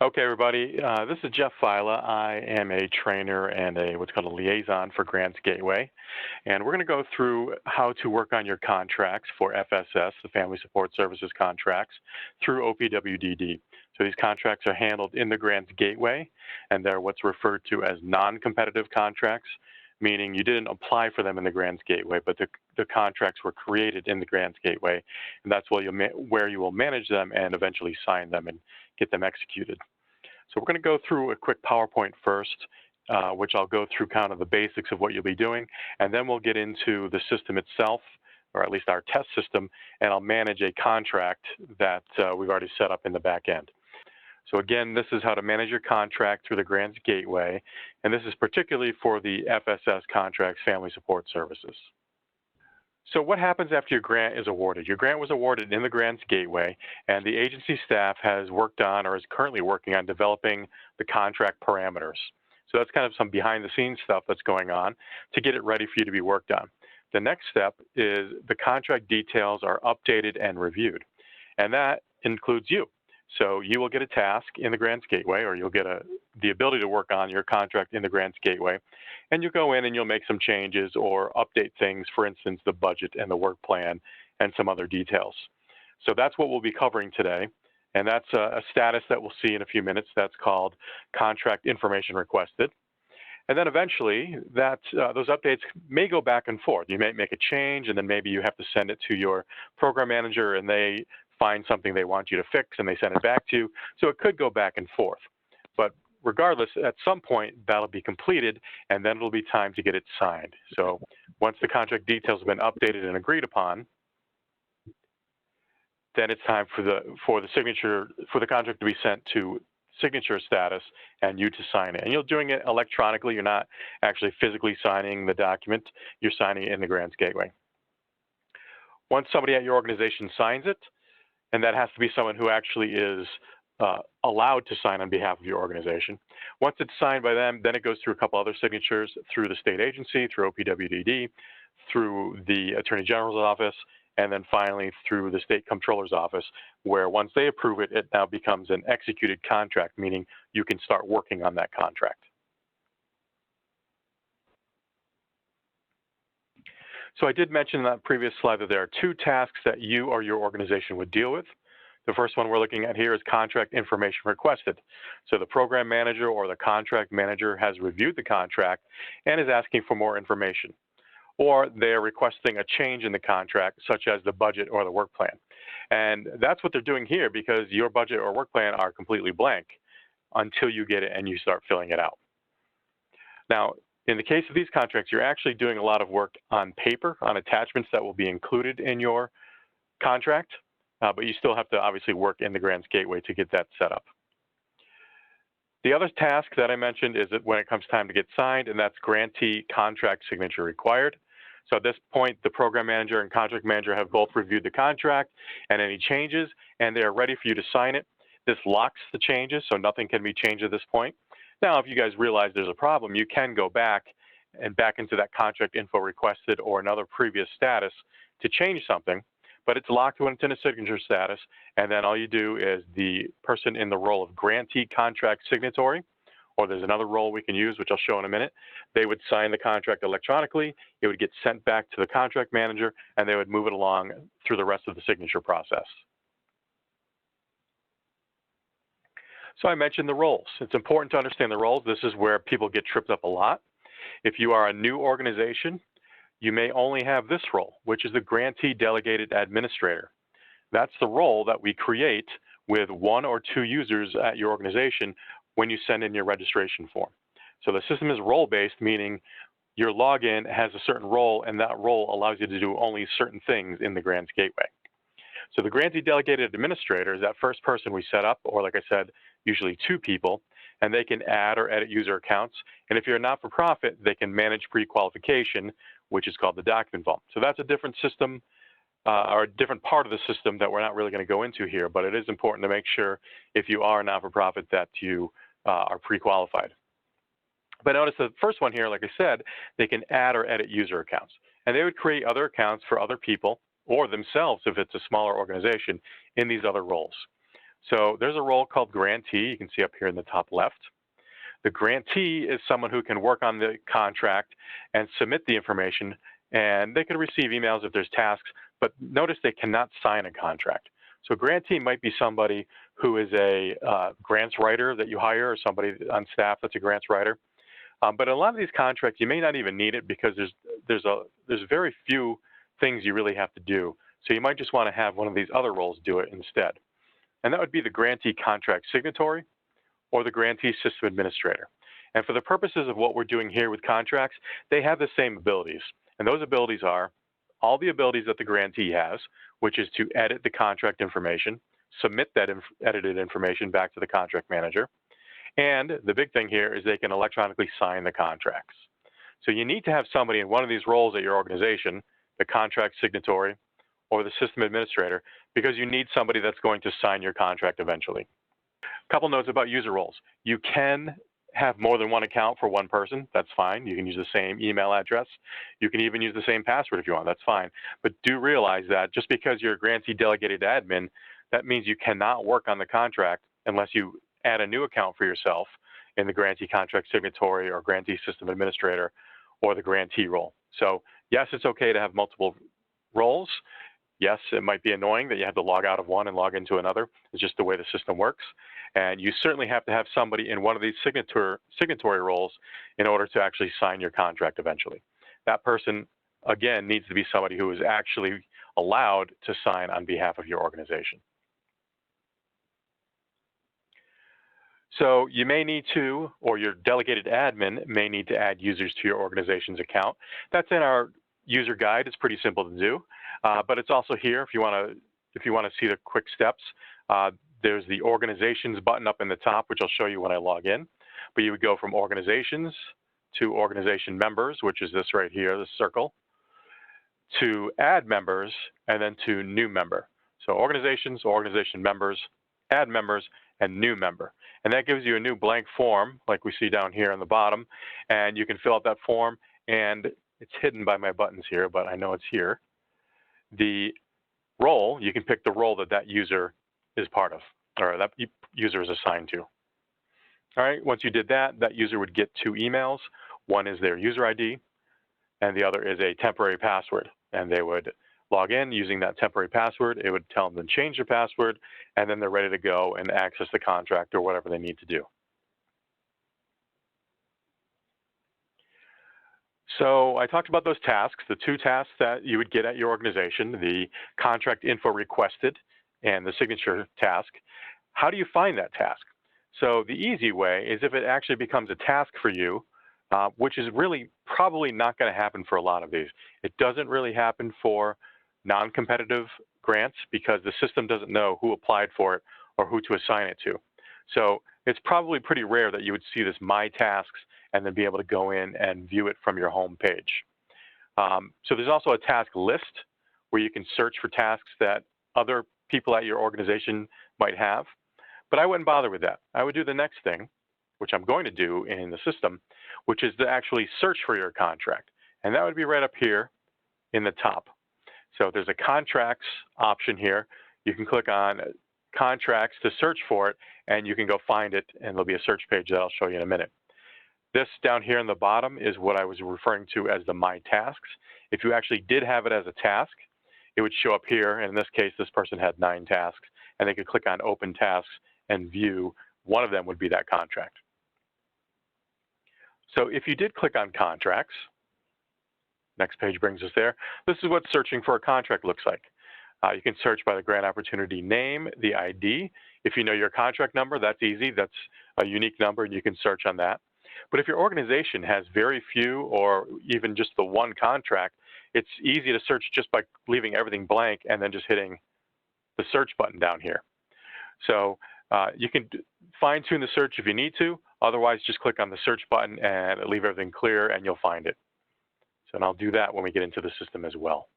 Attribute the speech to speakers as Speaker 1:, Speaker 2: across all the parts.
Speaker 1: Okay, everybody. This is Jeff Fila. I am a trainer and what's called a liaison for Grants Gateway. And we're going to go through how to work on your contracts for FSS, the Family Support Services contracts, through OPWDD. So these contracts are handled in the Grants Gateway, and they're what's referred to as non-competitive contracts, meaning you didn't apply for them in the Grants Gateway, but the contracts were created in the Grants Gateway, and that's where you will manage them and eventually sign them and get them executed. So we're going to go through a quick PowerPoint first, which I'll go through kind of the basics of what you'll be doing, and then we'll get into the system itself, or at least our test system, and I'll manage a contract that we've already set up in the back end. So again, this is how to manage your contract through the Grants Gateway, and this is particularly for the FSS contracts, Family Support Services. So what happens after your grant is awarded? Your grant was awarded in the Grants Gateway, and the agency staff has worked on or is currently working on developing the contract parameters. So that's kind of some behind-the-scenes stuff that's going on to get it ready for you to be worked on. The next step is the contract details are updated and reviewed, and that includes you. So you will get a task in the Grants Gateway, or you'll get the ability to work on your contract in the Grants Gateway, and you go in and you'll make some changes or update things, for instance, the budget and the work plan and some other details. So that's what we'll be covering today, and that's a status that we'll see in a few minutes. That's called contract information requested. And then eventually those updates may go back and forth. You may make a change, and then maybe you have to send it to your program manager, and they find something they want you to fix and they send it back to you. So it could go back and forth. But regardless, at some point that'll be completed, and then it'll be time to get it signed. So once the contract details have been updated and agreed upon, then it's time for the contract to be sent to signature status and you to sign it. And you're doing it electronically. You're not actually physically signing the document. You're signing it in the Grants Gateway. Once somebody at your organization signs it, and that has to be someone who actually is allowed to sign on behalf of your organization. Once it's signed by them, then it goes through a couple other signatures through the state agency, through OPWDD, through the Attorney General's office, and then finally through the State Comptroller's office, where once they approve it, it now becomes an executed contract, meaning you can start working on that contract. So I did mention in that previous slide that there are two tasks that you or your organization would deal with. The first one we're looking at here is contract information requested. So the program manager or the contract manager has reviewed the contract and is asking for more information. Or they're requesting a change in the contract, such as the budget or the work plan. And that's what they're doing here, because your budget or work plan are completely blank until you get it and you start filling it out. Now, in the case of these contracts, you're actually doing a lot of work on paper, on attachments that will be included in your contract, but you still have to obviously work in the Grants Gateway to get that set up. The other task that I mentioned is that when it comes time to get signed, and that's grantee contract signature required. So at this point, the program manager and contract manager have both reviewed the contract and any changes, and they are ready for you to sign it. This locks the changes, so nothing can be changed at this point. Now, if you guys realize there's a problem, you can go back into that contract info requested or another previous status to change something, but it's locked when it's in a signature status, and then all you do is the person in the role of grantee contract signatory, or there's another role we can use, which I'll show in a minute, they would sign the contract electronically, it would get sent back to the contract manager, and they would move it along through the rest of the signature process. So I mentioned the roles. It's important to understand the roles. This is where people get tripped up a lot. If you are a new organization, you may only have this role, which is the Grantee Delegated Administrator. That's the role that we create with one or two users at your organization when you send in your registration form. So the system is role-based, meaning your login has a certain role, and that role allows you to do only certain things in the Grants Gateway. So the Grantee Delegated Administrator is that first person we set up, or like I said, usually two people, and they can add or edit user accounts. And if you're a not-for-profit, they can manage pre-qualification, which is called the document vault. So that's a different system, or a different part of the system that we're not really going to go into here, but it is important to make sure if you are a not-for-profit that you are pre-qualified. But notice the first one here, like I said, they can add or edit user accounts. And they would create other accounts for other people or themselves if it's a smaller organization in these other roles. So there's a role called Grantee, you can see up here in the top left. The grantee is someone who can work on the contract and submit the information, and they can receive emails if there's tasks, but notice they cannot sign a contract. So grantee might be somebody who is a grants writer that you hire, or somebody on staff that's a grants writer. But a lot of these contracts, you may not even need it because there's very few things you really have to do. So you might just want to have one of these other roles do it instead. And that would be the grantee contract signatory or the grantee system administrator. And for the purposes of what we're doing here with contracts, they have the same abilities. And those abilities are all the abilities that the grantee has, which is to edit the contract information, submit that edited information back to the contract manager. And the big thing here is they can electronically sign the contracts. So you need to have somebody in one of these roles at your organization, the contract signatory or the system administrator, because you need somebody that's going to sign your contract eventually. A couple notes about user roles. You can have more than one account for one person. That's fine. You can use the same email address. You can even use the same password if you want. That's fine. But do realize that just because you're a grantee delegated admin, that means you cannot work on the contract unless you add a new account for yourself in the grantee contract signatory or grantee system administrator or the grantee role. So yes, it's okay to have multiple roles. Yes, it might be annoying that you have to log out of one and log into another. It's just the way the system works. And you certainly have to have somebody in one of these signatory roles in order to actually sign your contract eventually. That person, again, needs to be somebody who is actually allowed to sign on behalf of your organization. So you may need to, or your delegated admin may need to add users to your organization's account. That's in our user guide. It's pretty simple to do, but it's also here if you want to see the quick steps. There's the organizations button up in the top, which I'll show you when I log in. But you would go from organizations to organization members, which is this right here, this circle, to add members, and then to new member. So organizations, organization members, add members, and new member. And that gives you a new blank form, like we see down here on the bottom, and you can fill out that form, and it's hidden by my buttons here, but I know it's here. The role, you can pick the role that that user is part of, or that user is assigned to. All right, once you did that, that user would get two emails. One is their user ID, and the other is a temporary password. And they would log in using that temporary password. It would tell them to change their password, and then they're ready to go and access the contract or whatever they need to do. So I talked about those tasks, the two tasks that you would get at your organization, the contract info requested and the signature task. How do you find that task? So the easy way is if it actually becomes a task for you, which is really probably not going to happen for a lot of these. It doesn't really happen for non-competitive grants because the system doesn't know who applied for it or who to assign it to. So it's probably pretty rare that you would see this My Tasks and then be able to go in and view it from your home page. So there's also a task list where you can search for tasks that other people at your organization might have, but I wouldn't bother with that. I would do the next thing, which I'm going to do in the system, which is to actually search for your contract. And that would be right up here in the top. So there's a contracts option here. You can click on contracts to search for it, and you can go find it, and there'll be a search page that I'll show you in a minute. This down here in the bottom is what I was referring to as the My Tasks. If you actually did have it as a task, it would show up here, and in this case, this person had 9 tasks, and they could click on Open Tasks and view. One of them would be that contract. So if you did click on Contracts, next page brings us there. This is what searching for a contract looks like. You can search by the grant opportunity name, the ID. If you know your contract number, that's easy. That's a unique number, and you can search on that. But if your organization has very few or even just the one contract, it's easy to search just by leaving everything blank and then just hitting the search button down here. So you can fine-tune the search if you need to. Otherwise, just click on the search button and leave everything clear, and you'll find it. So, and I'll do that when we get into the system as well.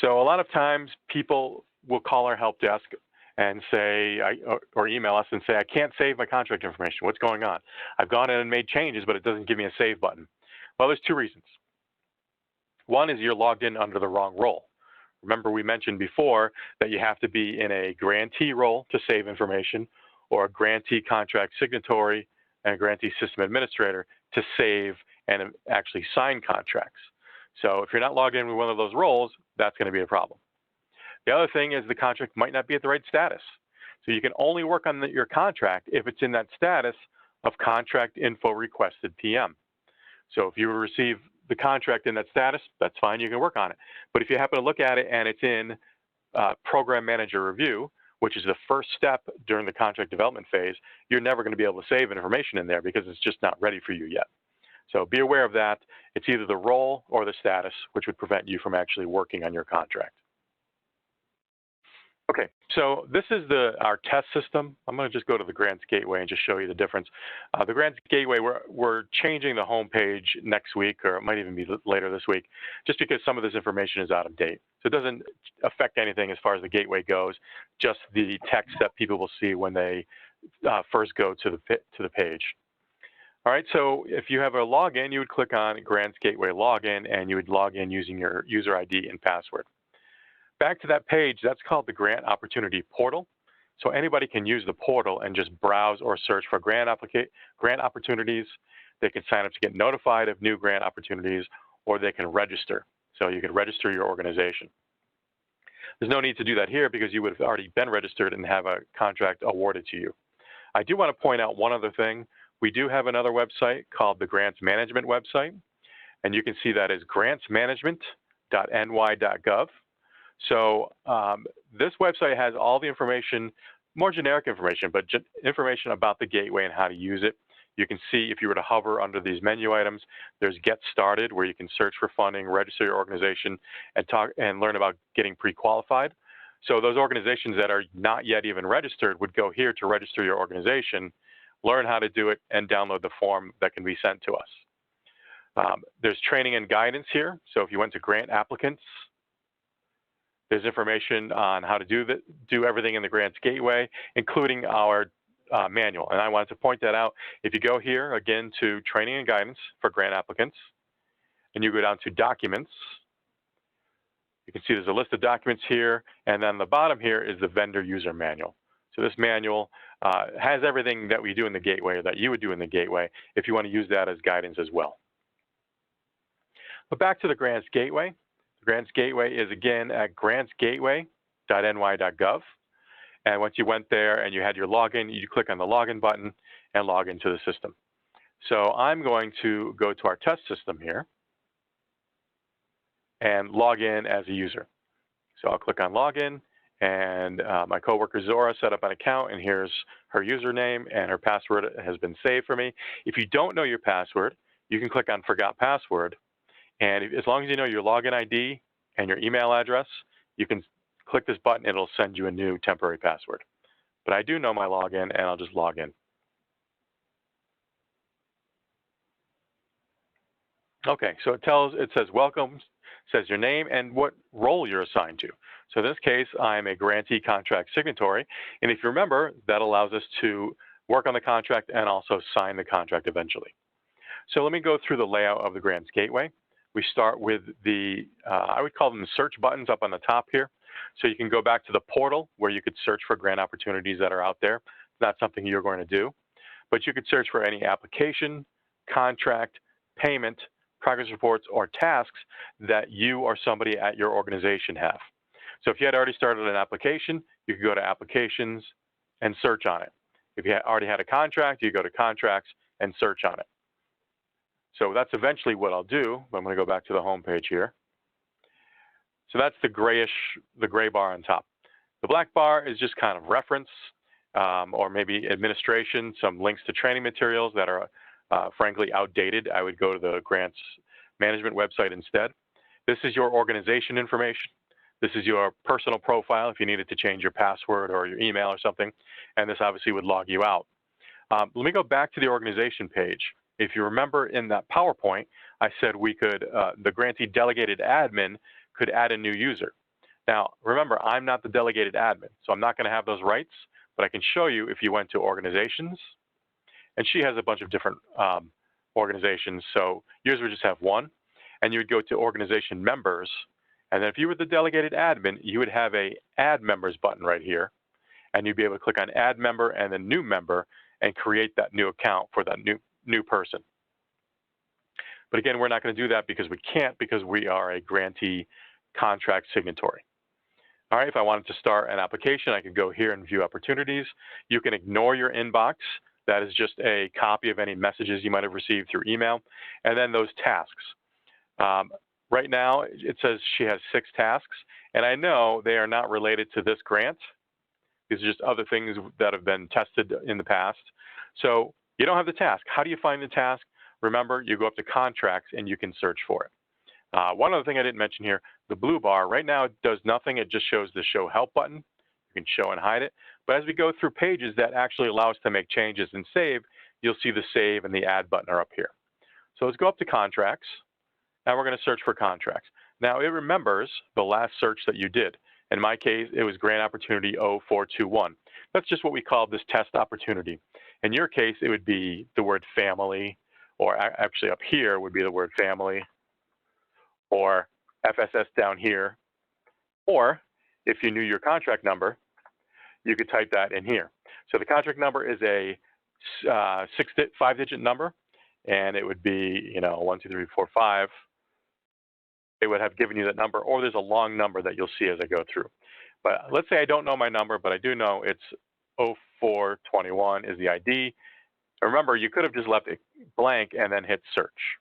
Speaker 1: So a lot of times people will call our help desk and say, or email us and say, I can't save my contract information. What's going on? I've gone in and made changes, but it doesn't give me a save button. Well, there's 2 reasons. One is you're logged in under the wrong role, Remember, we mentioned before that you have to be in a grantee role to save information, or a grantee contract signatory and a grantee system administrator to save and actually sign contracts. So if you're not logged in with one of those roles, that's going to be a problem. The other thing is the contract might not be at the right status. So you can only work on your contract if it's in that status of contract info requested PM. So if you receive the contract in that status, that's fine, you can work on it. But if you happen to look at it and it's in program manager review, which is the first step during the contract development phase, you're never going to be able to save information in there because it's just not ready for you yet. So be aware of that. It's either the role or the status, which would prevent you from actually working on your contract. Okay, so this is our test system. I'm going to just go to the Grants Gateway and just show you the difference. The Grants Gateway, we're changing the home page next week, or it might even be later this week, just because some of this information is out of date. So it doesn't affect anything as far as the gateway goes, just the text that people will see when they first go to the page. All right, so if you have a login, you would click on Grants Gateway Login, and you would log in using your user ID and password. Back to that page, that's called the Grant Opportunity Portal. So anybody can use the portal and just browse or search for grant opportunities. They can sign up to get notified of new grant opportunities, or they can register. So you can register your organization. There's no need to do that here because you would have already been registered and have a contract awarded to you. I do want to point out one other thing. We do have another website called the Grants Management website, and you can see that is grantsmanagement.ny.gov. So this website has all the information, more generic information, but information about the gateway and how to use it. You can see if you were to hover under these menu items, there's Get Started, where you can search for funding, register your organization, and learn about getting pre-qualified. So those organizations that are not yet even registered would go here to register your organization, learn how to do it, and download the form that can be sent to us. There's training and guidance here. So if you went to Grant Applicants, there's information on how to do everything in the Grants Gateway, including our manual. And I wanted to point that out. If you go here, again, to Training and Guidance for Grant Applicants, and you go down to Documents, you can see there's a list of documents here, and then the bottom here is the Vendor User Manual. So this manual has everything that we do in the Gateway, or that you would do in the Gateway, if you want to use that as guidance as well. But back to the Grants Gateway. The Grants Gateway is, again, at grantsgateway.ny.gov. And once you went there and you had your login, you click on the login button and log into the system. So I'm going to go to our test system here and log in as a user. So I'll click on login, and my coworker Zora set up an account, and here's her username, and her password has been saved for me. If you don't know your password, you can click on Forgot Password. And as long as you know your login ID and your email address, you can click this button, it'll send you a new temporary password. But I do know my login, and I'll just log in. Okay, so it says welcome, says your name and what role you're assigned to. So in this case, I'm a grantee contract signatory, and if you remember, that allows us to work on the contract and also sign the contract eventually. So let me go through the layout of the Grants Gateway. We start with the, I would call them the search buttons up on the top here. So you can go back to the portal where you could search for grant opportunities that are out there. It's not something you're going to do, but you could search for any application, contract, payment, progress reports, or tasks that you or somebody at your organization have. So if you had already started an application, you could go to Applications and search on it. If you already had a contract, you go to Contracts and search on it. So that's eventually what I'll do. I'm going to go back to the home page here. So that's the gray bar on top. The black bar is just kind of reference or maybe administration, some links to training materials that are frankly outdated. I would go to the Grants Management website instead. This is your organization information. This is your personal profile if you needed to change your password or your email or something, and this obviously would log you out. Let me go back to the organization page. If you remember in that PowerPoint, I said we could, the grantee delegated admin could add a new user. Now, remember, I'm not the delegated admin, so I'm not going to have those rights, but I can show you if you went to organizations, and she has a bunch of different organizations, so yours would just have one, and you would go to organization members, And then if you were the delegated admin, you would have a Add Members button right here, and you'd be able to click on Add Member and then New Member and create that new account for that new person. But again, we're not going to do that because we can't, because we are a grantee contract signatory. All right, if I wanted to start an application, I could go here and view opportunities. You can ignore your inbox. That is just a copy of any messages you might have received through email. And then those tasks. Right now, it says she has 6 tasks, and I know they are not related to this grant. These are just other things that have been tested in the past. So you don't have the task. How do you find the task? Remember, you go up to contracts and you can search for it. One other thing I didn't mention here, the blue bar, right now it does nothing. It just shows the show help button. You can show and hide it. But as we go through pages that actually allow us to make changes and save, you'll see the save and the add button are up here. So let's go up to contracts, and we're going to search for contracts. Now it remembers the last search that you did. In my case, it was grant opportunity 0421. That's just what we call this test opportunity. In your case, it would be the word family, or actually up here would be the word family, or FSS down here. Or if you knew your contract number, you could type that in here. So the contract number is a 5-digit number, and it would be, 1, 2, 3, 4, 5. They would have given you that number, or there's a long number that you'll see as I go through. But let's say I don't know my number, but I do know it's 0421 is the ID. Remember, you could have just left it blank and then hit search.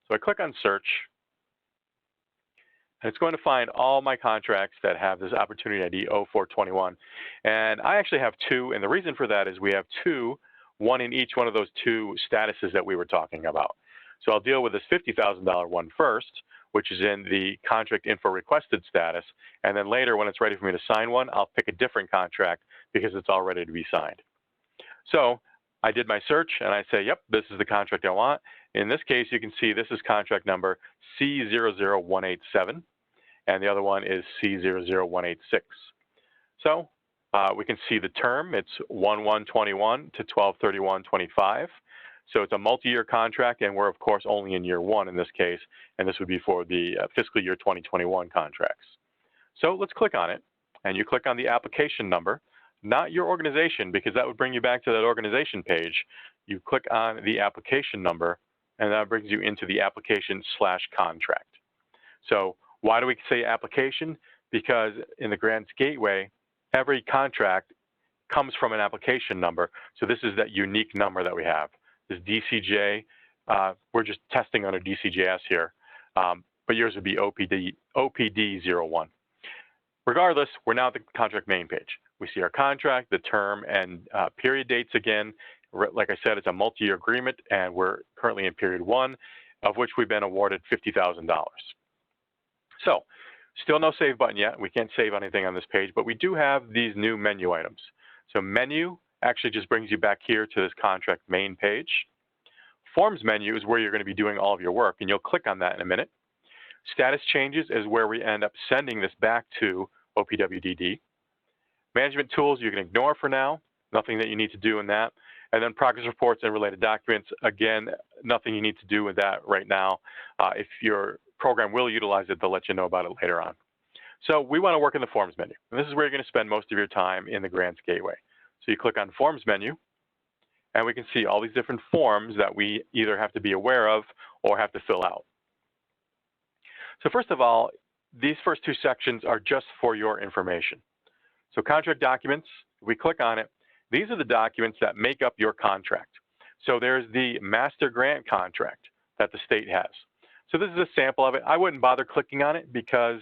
Speaker 1: So I click on search, and it's going to find all my contracts that have this opportunity ID 0421. And I actually have 2, and the reason for that is we have 2, one in each one of those 2 statuses that we were talking about. So I'll deal with this $50,000 one first, which is in the contract info requested status. And then later, when it's ready for me to sign one, I'll pick a different contract because it's all ready to be signed. So I did my search and I say, yep, this is the contract I want. In this case, you can see this is contract number C00187, and the other one is C00186. So we can see the term. It's 1/1/21 to 12/31/25. So it's a multi-year contract, and we're, of course, only in year 1 in this case, and this would be for the fiscal year 2021 contracts. So let's click on it, and you click on the application number, not your organization, because that would bring you back to that organization page. You click on the application number, and that brings you into the application/contract. So why do we say application? Because in the Grants Gateway, every contract comes from an application number. So this is that unique number that we have. This DCJ, we're just testing under DCJS here, but yours would be OPD01. Regardless, we're now at the contract main page. We see our contract, the term, and period dates again. Like I said, it's a multi-year agreement, and we're currently in period 1, of which we've been awarded $50,000. So, still no save button yet. We can't save anything on this page, but we do have these new menu items. So menu actually just brings you back here to this contract main page. Forms menu is where you're going to be doing all of your work, and you'll click on that in a minute. Status changes is where we end up sending this back to OPWDD. Management tools you can ignore for now, nothing that you need to do in that. And then progress reports and related documents, again, nothing you need to do with that right now. If your program will utilize it, they'll let you know about it later on. So we want to work in the Forms menu, and this is where you're going to spend most of your time in the Grants Gateway. So you click on Forms menu, and we can see all these different forms that we either have to be aware of or have to fill out. So first of all, these first 2 sections are just for your information. So contract documents, if we click on it, these are the documents that make up your contract. So there's the master grant contract that the state has. So this is a sample of it. I wouldn't bother clicking on it because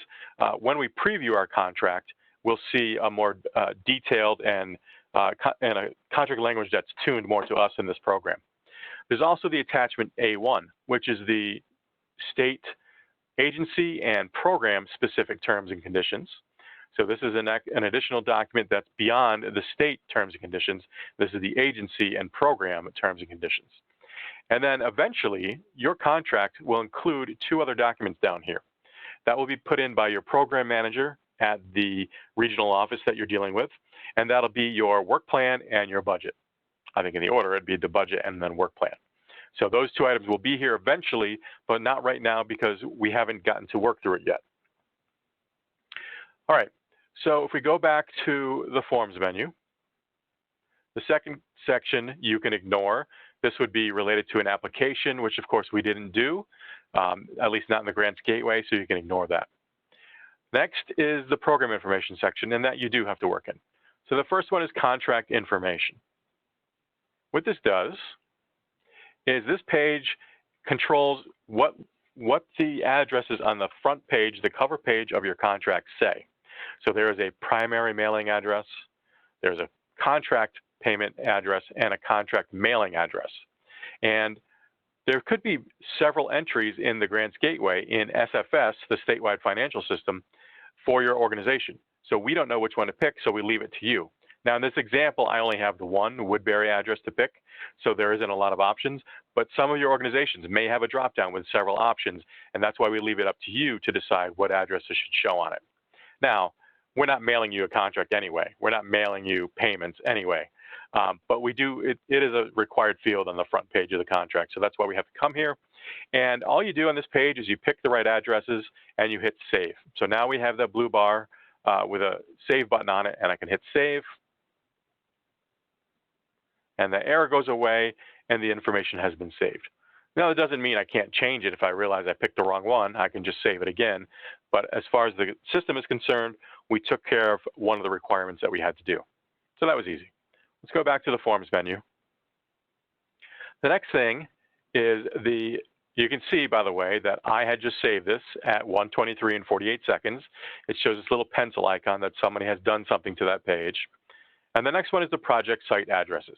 Speaker 1: when we preview our contract, we'll see a more detailed and a contract language that's tuned more to us in this program. There's also the attachment A1, which is the state agency and program specific terms and conditions. So this is an additional document that's beyond the state terms and conditions. This is the agency and program terms and conditions. And then eventually, your contract will include 2 other documents down here. That will be put in by your program manager at the regional office that you're dealing with, and that'll be your work plan and your budget. I think in the order, it'd be the budget and then work plan. So those 2 items will be here eventually, but not right now because we haven't gotten to work through it yet. All right, so if we go back to the Forms menu, the second section you can ignore. This would be related to an application, which of course we didn't do, at least not in the Grants Gateway, so you can ignore that. Next is the program information section, and that you do have to work in. So the first one is contract information. What this does is this page controls what the addresses on the front page, the cover page of your contract say. So there is a primary mailing address, there's a contract payment address, and a contract mailing address. And there could be several entries in the Grants Gateway in SFS, the statewide financial system, for your organization. So we don't know which one to pick, so we leave it to you. Now in this example, I only have the one Woodbury address to pick, so there isn't a lot of options, but some of your organizations may have a drop-down with several options, and that's why we leave it up to you to decide what addresses should show on it. Now, we're not mailing you a contract anyway. We're not mailing you payments anyway. But we do, it is a required field on the front page of the contract, so that's why we have to come here. And all you do on this page is you pick the right addresses and you hit save. So now we have that blue bar with a save button on it, and I can hit save. And the error goes away and the information has been saved. Now, it doesn't mean I can't change it if I realize I picked the wrong one. I can just save it again. But as far as the system is concerned, we took care of one of the requirements that we had to do. So that was easy. Let's go back to the Forms menu. The next thing is you can see, by the way, that I had just saved this at 1:23 and 48 seconds. It shows this little pencil icon that somebody has done something to that page. And the next one is the project site addresses.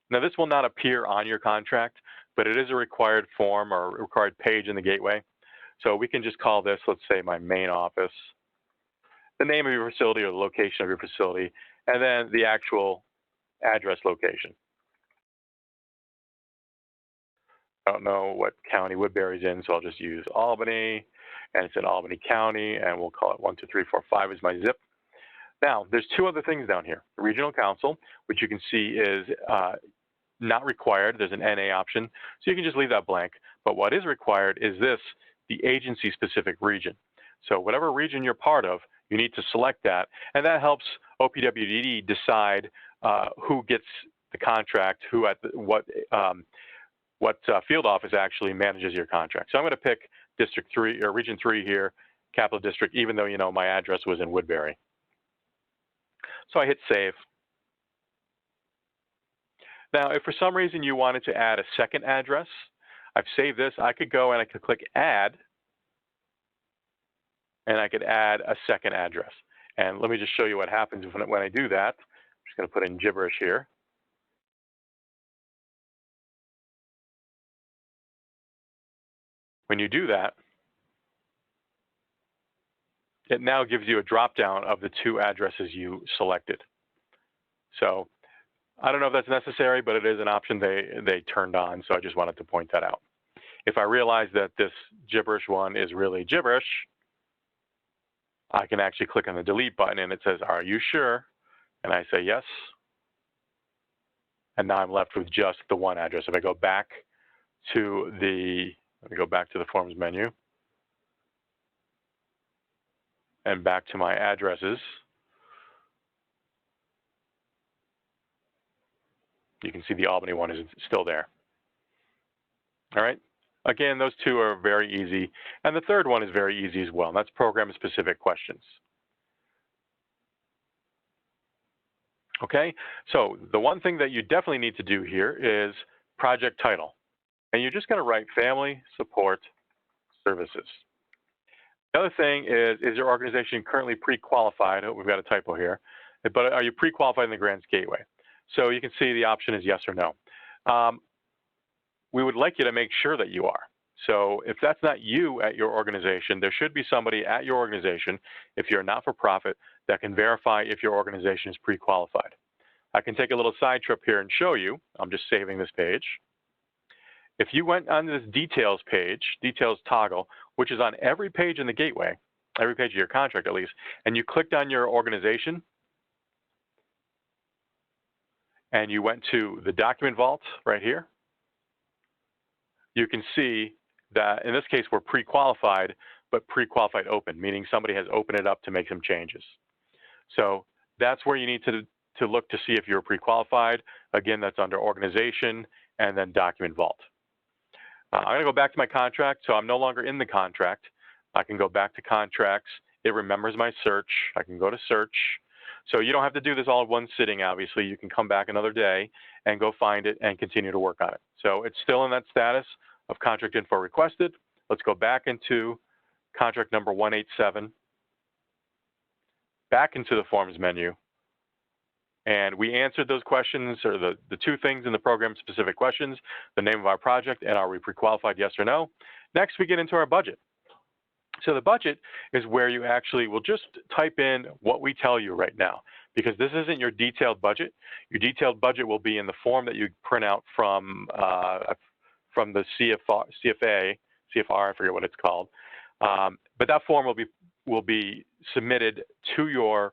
Speaker 1: Now, this will not appear on your contract, but it is a required form or required page in the gateway. So we can just call this, let's say, my main office, the name of your facility or the location of your facility, and then the actual address location. I don't know what county Woodbury's in, so I'll just use Albany, and it's in Albany County, and we'll call it 12345 is my zip. Now, there's two other things down here. The Regional Council, which you can see is not required. There's an NA option, so you can just leave that blank. But what is required is this, the agency-specific region. So whatever region you're part of, you need to select that, and that helps OPWDD decide who gets the contract, who at what field office actually manages your contract. So I'm going to pick District 3 or Region 3 here, Capital District, even though you know my address was in Woodbury. So I hit save. Now, if for some reason you wanted to add a second address, I've saved this. I could go and I could click add, and I could add a second address. And let me just show you what happens when I do that. I'm just going to put in gibberish here. When you do that, it now gives you a drop-down of the two addresses you selected. So I don't know if that's necessary, but it is an option they turned on, so I just wanted to point that out. If I realize that this gibberish one is really gibberish, I can actually click on the delete button and it says, are you sure? And I say yes. And now I'm left with just the one address. If I go back to the, let me go back to the Forms menu and back to my addresses, you can see the Albany one is still there. All right. Again, those two are very easy. And the third one is very easy as well, and that's program-specific questions. Okay, so the one thing that you definitely need to do here is project title. And you're just going to write Family Support Services. The other thing is your organization currently pre-qualified? Oh, we've got a typo here. But are you pre-qualified in the Grants Gateway? So you can see the option is yes or no. We would like you to make sure that you are. So if that's not you at your organization, there should be somebody at your organization, if you're a not-for-profit, that can verify if your organization is pre-qualified. I can take a little side trip here and show you. I'm just saving this page. If you went on this details page, details toggle, which is on every page in the gateway, every page of your contract at least, and you clicked on your organization, and you went to the document vault right here, you can see that in this case we're pre-qualified, but pre-qualified open, meaning somebody has opened it up to make some changes. So that's where you need to look to see if you're pre-qualified. Again, that's under organization and then document vault. I'm going to go back to my contract, so I'm no longer in the contract. I can go back to contracts. It remembers my search. I can go to search. So you don't have to do this all in one sitting, obviously. You can come back another day and go find it and continue to work on it. So it's still in that status of contract info requested. Let's go back into contract number 187, back into the forms menu. And we answered those questions, or the two things in the program-specific questions, the name of our project, and are we pre-qualified, yes or no. Next, we get into our budget. So the budget is where you actually will just type in what we tell you right now, because this isn't your detailed budget. Your detailed budget will be in the form that you print out from the CFR, I forget what it's called. But that form will be submitted to your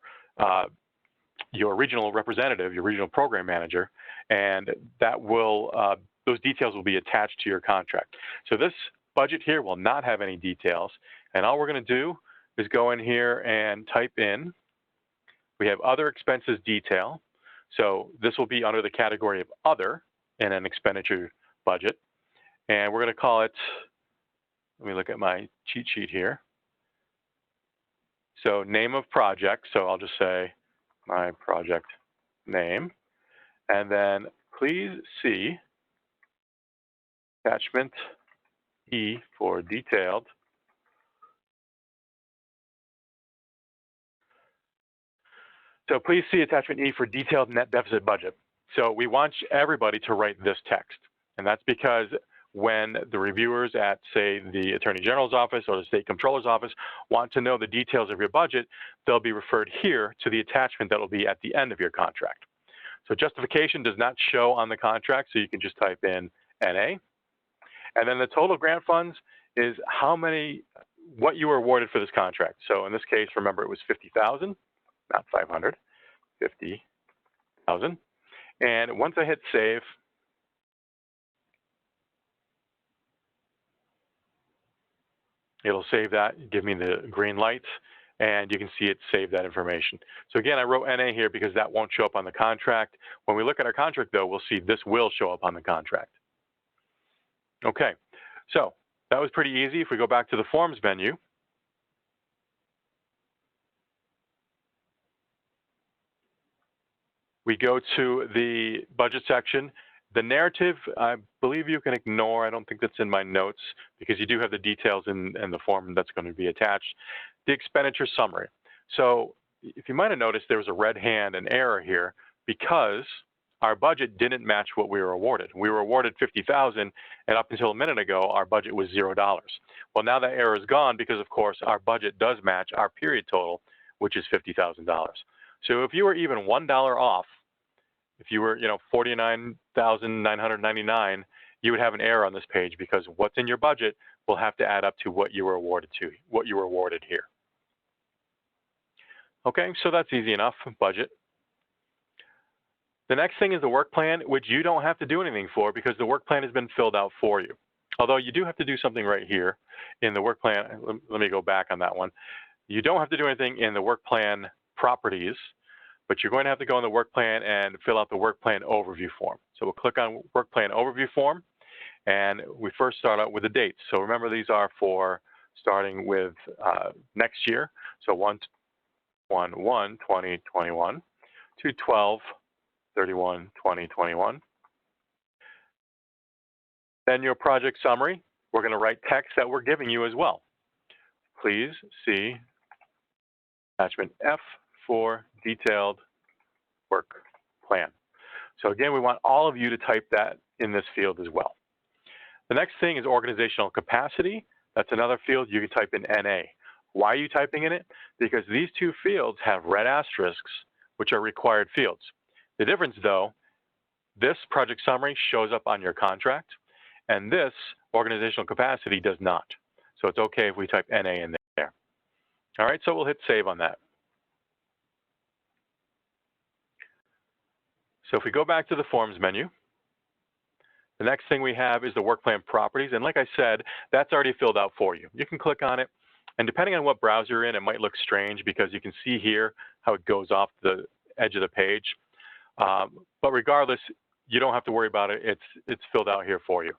Speaker 1: regional representative, your regional program manager, and that will those details will be attached to your contract. So this budget here will not have any details, and all we're going to do is go in here and type in. We have other expenses detail, so this will be under the category of other in an expenditure budget, and we're going to call it. Let me look at my cheat sheet here. So name of project. So I'll just say my project name, and then please see attachment E for detailed. So please see attachment E for detailed net deficit budget. So we want everybody to write this text, and that's because when the reviewers at, say, the Attorney General's office or the State Comptroller's office want to know the details of your budget, they'll be referred here to the attachment that will be at the end of your contract. So justification does not show on the contract, so you can just type in NA. And then the total grant funds is what you were awarded for this contract. So in this case, remember, it was 50,000, not 500, 50,000. And once I hit save, it'll save that, give me the green light, and you can see it save that information. So again, I wrote NA here because that won't show up on the contract. When we look at our contract, though, we'll see this will show up on the contract. Okay, so that was pretty easy. If we go back to the forms menu, we go to the budget section. The narrative, I believe you can ignore. I don't think that's in my notes because you do have the details in the form that's going to be attached. The expenditure summary. So if you might have noticed, there was a red hand, an error here, because our budget didn't match what we were awarded. We were awarded 50,000, and up until a minute ago, our budget was $0. Well, now that error is gone because, of course, our budget does match our period total, which is $50,000. So if you were even $1 off, if you were, $49,999, you would have an error on this page because what's in your budget will have to add up to what you were awarded here. Okay, so that's easy enough, budget. The next thing is the work plan, which you don't have to do anything for because the work plan has been filled out for you. Although you do have to do something right here in the work plan. Let me go back on that one. You don't have to do anything in the work plan properties, but you're going to have to go in the work plan and fill out the work plan overview form. So we'll click on work plan overview form, and we first start out with the dates. So remember, these are for starting with next year. So 1/1/2021 to 12/31/2021. Then your project summary. We're going to write text that we're giving you as well. Please see attachment F for detailed work plan. So again, we want all of you to type that in this field as well. The next thing is organizational capacity. That's another field you can type in NA. Why are you typing in it? Because these two fields have red asterisks, which are required fields. The difference, though, this project summary shows up on your contract, and this organizational capacity does not. So it's okay if we type NA in there. All right, so we'll hit save on that. So if we go back to the forms menu, the next thing we have is the work plan properties. And like I said, that's already filled out for you. You can click on it And depending on what browser you're in, it might look strange because you can see here how it goes off the edge of the page. But regardless, you don't have to worry about it. It's filled out here for you.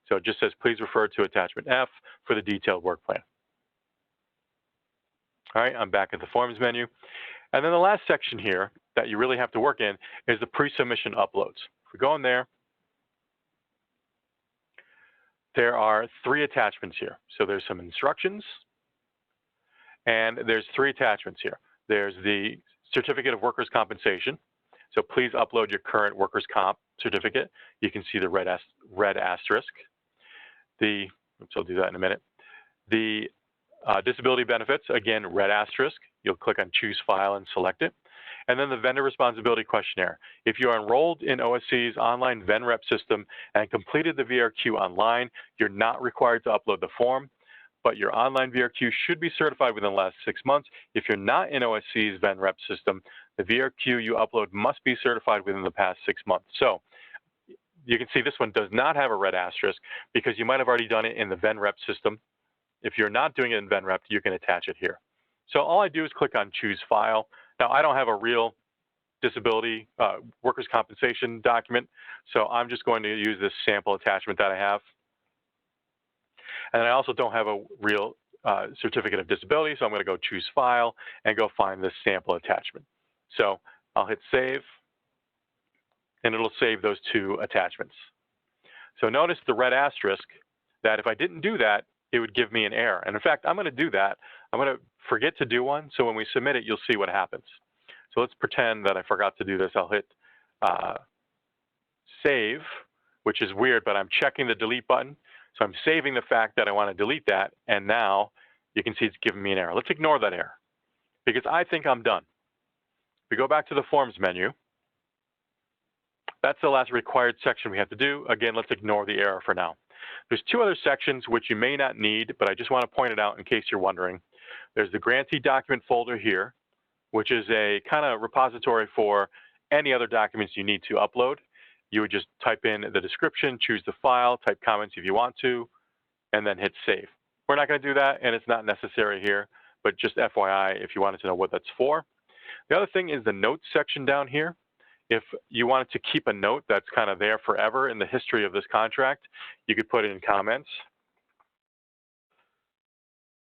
Speaker 1: So it just says, please refer to attachment F for the detailed work plan. All right, I'm back at the forms menu. And then the last section here that you really have to work in is the pre-submission uploads. If we go in there, there are 3 attachments here. So there's some instructions, and there's 3 attachments here. There's the certificate of workers' compensation. So please upload your current workers' comp certificate. You can see the red asterisk. I'll do that in a minute. The disability benefits, again, red asterisk. You'll click on choose file and select it. And then the vendor responsibility questionnaire. If you are enrolled in OSC's online VenRep system and completed the VRQ online, you're not required to upload the form, but your online VRQ should be certified within the last 6 months. If you're not in OSC's VenRep system, the VRQ you upload must be certified within the past 6 months. So you can see this one does not have a red asterisk because you might have already done it in the VenRep system. If you're not doing it in VenRep, you can attach it here. So all I do is click on choose file. Now I don't have a real disability workers' compensation document, so I'm just going to use this sample attachment that I have. And I also don't have a real certificate of disability, so I'm going to go choose file and go find this sample attachment. So I'll hit save, and it'll save those 2 attachments. So notice the red asterisk that if I didn't do that, it would give me an error. And in fact, I'm going to do that. I'm going to forget to do one, so when we submit it, you'll see what happens. So let's pretend that I forgot to do this. I'll hit save, which is weird, but I'm checking the delete button. So I'm saving the fact that I want to delete that, and now you can see it's giving me an error. Let's ignore that error because I think I'm done. If we go back to the forms menu, that's the last required section we have to do. Again, let's ignore the error for now. There's 2 other sections which you may not need, but I just want to point it out in case you're wondering. There's the Grantee document folder here, which is a kind of repository for any other documents you need to upload. You would just type in the description, choose the file, type comments if you want to, and then hit save. We're not going to do that, and it's not necessary here, but just FYI if you wanted to know what that's for. The other thing is the notes section down here. If you wanted to keep a note that's kind of there forever in the history of this contract, you could put it in comments.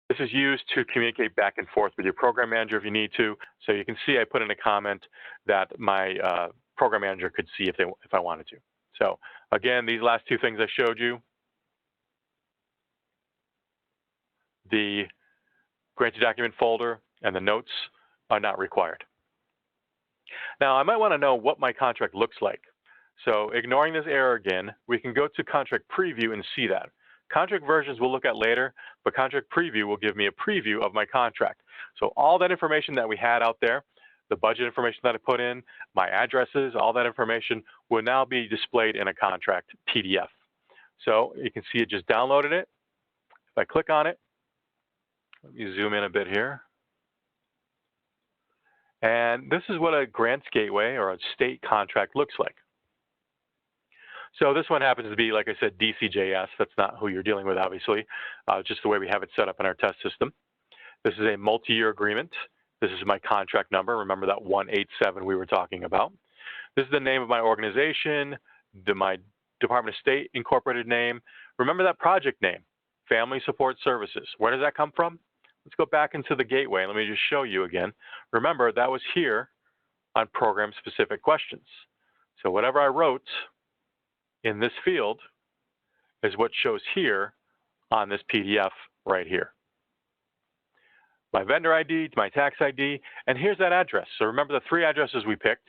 Speaker 1: This is used to communicate back and forth with your program manager if you need to. So you can see I put in a comment that my program manager could see if I wanted to. So again, these last 2 things I showed you, the Grantee document folder and the notes are not required. Now I might want to know what my contract looks like. So ignoring this error again, we can go to contract preview and see that. Contract versions we'll look at later, but contract preview will give me a preview of my contract. So all that information that we had out there, the budget information that I put in, my addresses, all that information will now be displayed in a contract PDF. So you can see it just downloaded it. If I click on it, let me zoom in a bit here. And this is what a grants gateway or a state contract looks like. So this one happens to be, like I said, DCJS. That's not who you're dealing with, obviously, just the way we have it set up in our test system. This is a multi-year agreement. This is my contract number. Remember that 187 we were talking about. This is the name of my organization, my Department of State incorporated name. Remember that project name, Family Support Services. Where does that come from? Let's go back into the gateway. Let me just show you again. Remember, that was here on program-specific questions. So whatever I wrote in this field is what shows here on this PDF right here. My vendor ID, my tax ID, and here's that address. So remember the 3 addresses we picked,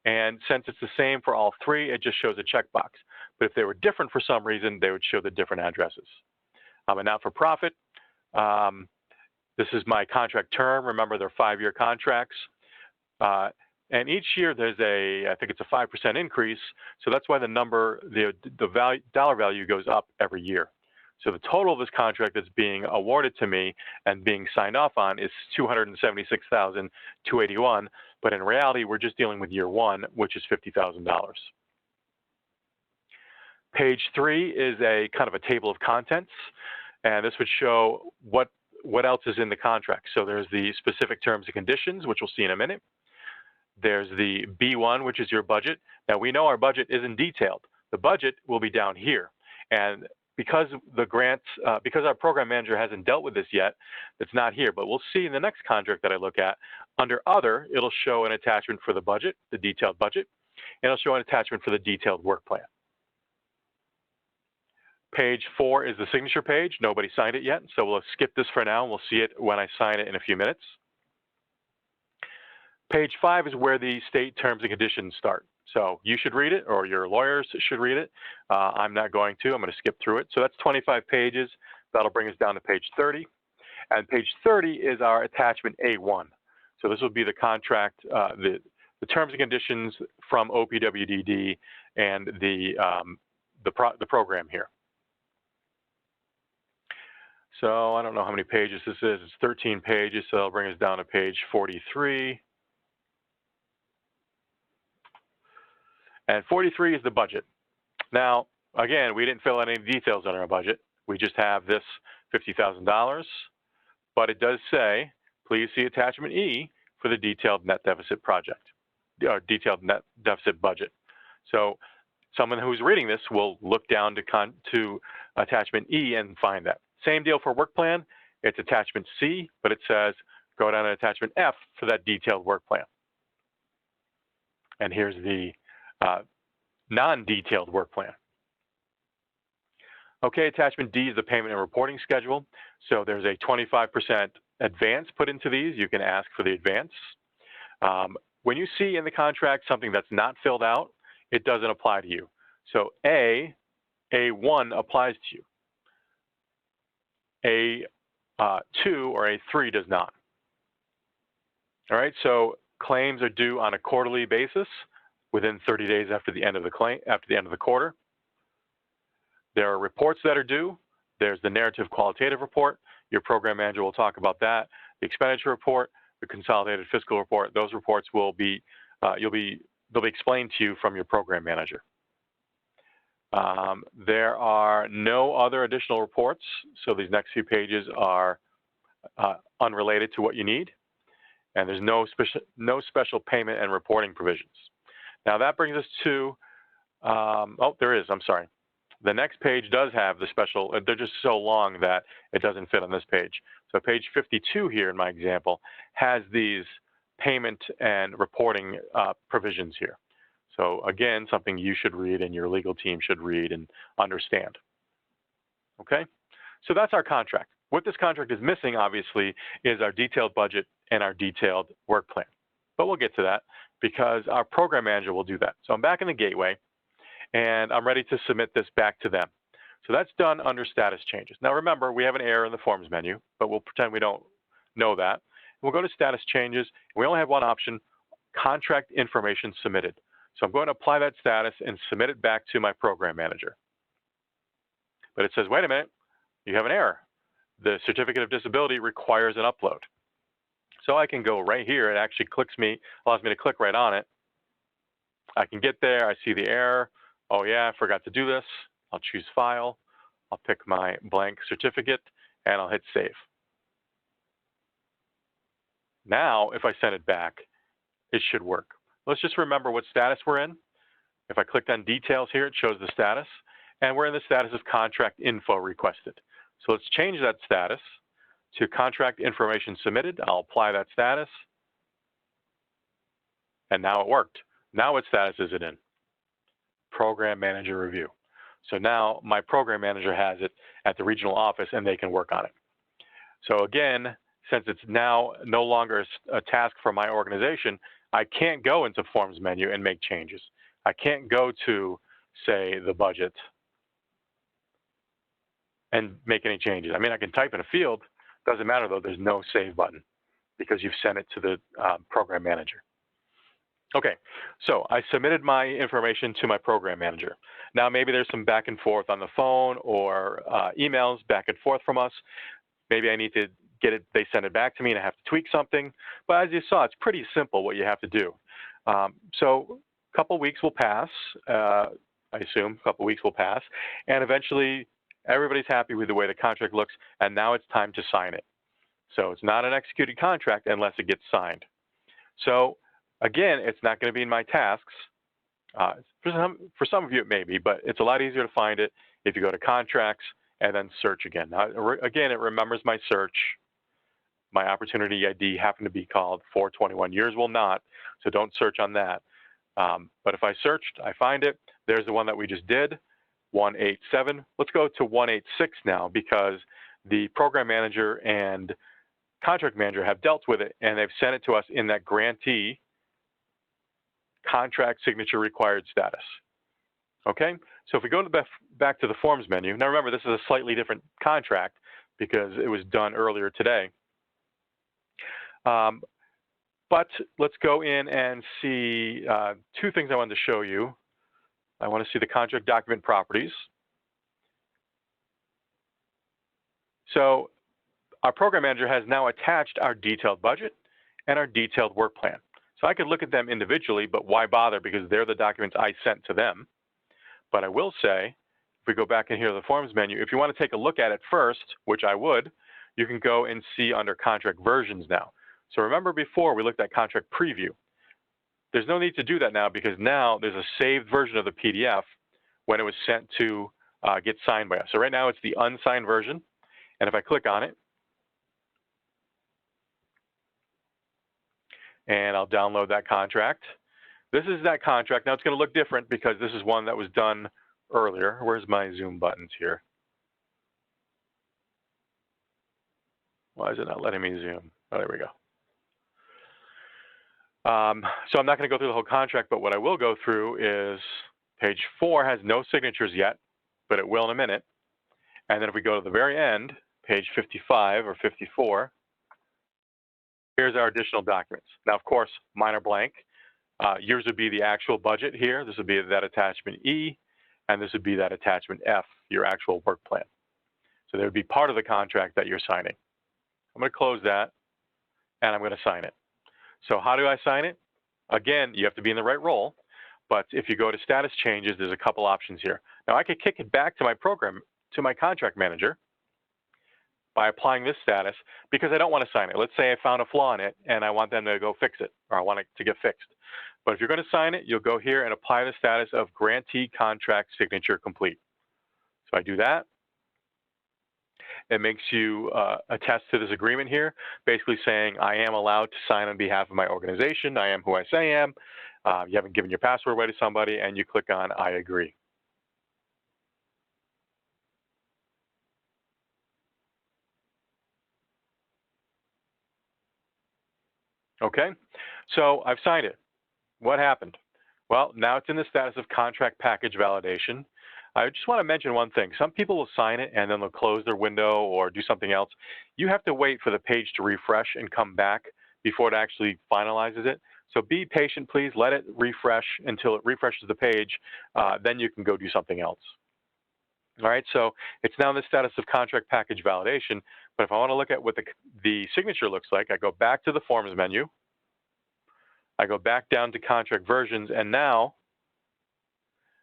Speaker 1: and since it's the same for all 3, it just shows a checkbox. But if they were different for some reason, they would show the different addresses. I'm a not-for-profit. This is my contract term. Remember, they're 5-year contracts. And each year there's I think it's a 5% increase. So that's why the number, the dollar value goes up every year. So the total of this contract that's being awarded to me and being signed off on is $276,281. But in reality, we're just dealing with year 1, which is $50,000. Page 3 is a kind of a table of contents. And this would show what what else is in the contract. So there's the specific terms and conditions, which we'll see in a minute. There's the B1, which is your budget. Now, we know our budget isn't detailed. The budget will be down here. And because the grants, because our program manager hasn't dealt with this yet, it's not here. But we'll see in the next contract that I look at, under Other, it'll show an attachment for the budget, the detailed budget, and it'll show an attachment for the detailed work plan. Page 4 is the signature page. Nobody signed it yet, so we'll skip this for now. We'll see it when I sign it in a few minutes. Page 5 is where the state terms and conditions start. So you should read it, or your lawyers should read it. I'm not going to. I'm going to skip through it. So that's 25 pages. That'll bring us down to page 30. And page 30 is our attachment A1. So this will be the contract, the terms and conditions from OPWDD and the program here. So I don't know how many pages this is. It's 13 pages, so that'll bring us down to page 43. And 43 is the budget. Now, again, we didn't fill out any details on our budget. We just have this $50,000, but it does say, please see attachment E for the detailed net deficit project, or detailed net deficit budget. So someone who's reading this will look down to attachment E and find that. Same deal for work plan. It's attachment C, but it says go down to attachment F for that detailed work plan. And here's the non-detailed work plan. Okay, attachment D is the payment and reporting schedule. So there's a 25% advance put into these. You can ask for the advance. When you see in the contract something that's not filled out, it doesn't apply to you. So A1 applies to you. A2 or A3 does not. All right, so claims are due on a quarterly basis within 30 days after the end of the claim, after the end of the quarter. There are reports that are due. There's the narrative qualitative report. Your program manager will talk about that. The expenditure report, the consolidated fiscal report, those reports will be, they'll be explained to you from your program manager. There are no other additional reports, so these next few pages are unrelated to what you need, and there's no special payment and reporting provisions. Now that brings us to, oh, there is, I'm sorry. The next page does have the special, they're just so long that it doesn't fit on this page. So page 52 here in my example has these payment and reporting provisions here. So again, something you should read and your legal team should read and understand. Okay, so that's our contract. What this contract is missing, obviously, is our detailed budget and our detailed work plan. But we'll get to that because our program manager will do that. So I'm back in the gateway and I'm ready to submit this back to them. So that's done under status changes. Now remember, we have an error in the forms menu, but we'll pretend we don't know that. We'll go to status changes. We only have one option, contract information submitted. So I'm going to apply that status and submit it back to my program manager. But it says, wait a minute, you have an error. The certificate of disability requires an upload. So I can go right here. It actually allows me to click right on it. I can get there. I see the error. Oh yeah, I forgot to do this. I'll choose File. I'll pick my blank certificate and I'll hit Save. Now, if I send it back, it should work. Let's just remember what status we're in. If I clicked on details here, it shows the status, and we're in the status of contract info requested. So let's change that status to contract information submitted. I'll apply that status, and now it worked. Now what status is it in? Program manager review. So now my program manager has it at the regional office and they can work on it. So again, since it's now no longer a task for my organization, I can't go into Forms menu and make changes. I can't go to, say, the budget and make any changes. I mean, I can type in a field. Doesn't matter, though. There's no Save button because you've sent it to the program manager. Okay, so I submitted my information to my program manager. Now, maybe there's some back and forth on the phone or emails back and forth from us. Maybe I need to get it, they send it back to me and I have to tweak something. But as you saw, it's pretty simple what you have to do. So a couple weeks will pass, I assume a couple weeks will pass, and eventually everybody's happy with the way the contract looks, and now it's time to sign it. So it's not an executed contract unless it gets signed. So again, it's not going to be in my tasks. For some of you it may be, but it's a lot easier to find it if you go to contracts and then search again. Now, again, it remembers my search. My opportunity ID happened to be called 421. Yours will not, so don't search on that. But if I searched, I find it. There's the one that we just did, 187. Let's go to 186 now, because the program manager and contract manager have dealt with it, and they've sent it to us in that grantee contract signature required status. Okay, so if we go back to the forms menu, now remember this is a slightly different contract because it was done earlier today. But let's go in and see two things I wanted to show you. I want to see the contract document properties. So our program manager has now attached our detailed budget and our detailed work plan. So I could look at them individually, but why bother, because they're the documents I sent to them. But I will say, if we go back in here to the forms menu, if you want to take a look at it first, which I would, you can go and see under contract versions now. So remember before we looked at contract preview. There's no need to do that now, because now there's a saved version of the PDF when it was sent to get signed by us. So right now it's the unsigned version. And if I click on it, and I'll download that contract. This is that contract. Now it's going to look different because this is one that was done earlier. Where's my Zoom buttons here? Why is it not letting me zoom? Oh, there we go. So I'm not going to go through the whole contract, but what I will go through is page 4 has no signatures yet, but it will in a minute. And then if we go to the very end, page 55 or 54, here's our additional documents. Now, of course, mine are blank. Yours would be the actual budget here. This would be that attachment E, and this would be that attachment F, your actual work plan. So they would be part of the contract that you're signing. I'm going to close that, and I'm going to sign it. So how do I sign it? Again, you have to be in the right role, but if you go to status changes, there's a couple options here. Now, I could kick it back to my program, to my contract manager, by applying this status, because I don't want to sign it. Let's say I found a flaw in it and I want them to go fix it, or I want it to get fixed. But if you're going to sign it, you'll go here and apply the status of grantee contract signature complete. So I do that. It makes you attest to this agreement here, basically saying I am allowed to sign on behalf of my organization. I am who I say I am. You haven't given your password away to somebody, and you click on I agree. Okay, so I've signed it. What happened? Well, now it's in the status of contract package validation. I just want to mention one thing. Some people will sign it and then they'll close their window or do something else. You have to wait for the page to refresh and come back before it actually finalizes it. So be patient, please. Let it refresh until it refreshes the page. Then you can go do something else. All right, so it's now in the status of contract package validation. But if I want to look at what the signature looks like, I go back to the forms menu. I go back down to contract versions, and now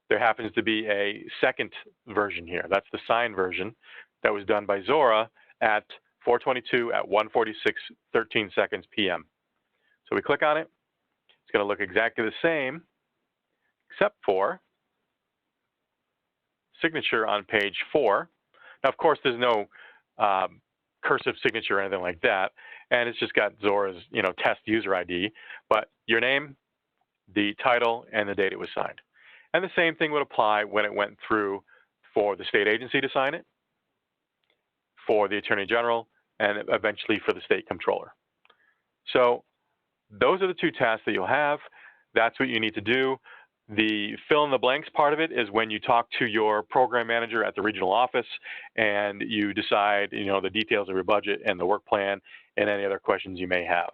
Speaker 1: there happens to be a second version here. That's the signed version that was done by Zora at 4/22 at 1:46:13 p.m. So we click on it. It's going to look exactly the same, except for signature on page 4. Now, of course, there's no cursive signature or anything like that, and it's just got Zora's, test user ID, but your name, the title, and the date it was signed. And the same thing would apply when it went through for the state agency to sign it, for the Attorney General, and eventually for the State Comptroller. So those are the two tasks that you'll have. That's what you need to do. The fill in the blanks part of it is when you talk to your program manager at the regional office and you decide, the details of your budget and the work plan and any other questions you may have.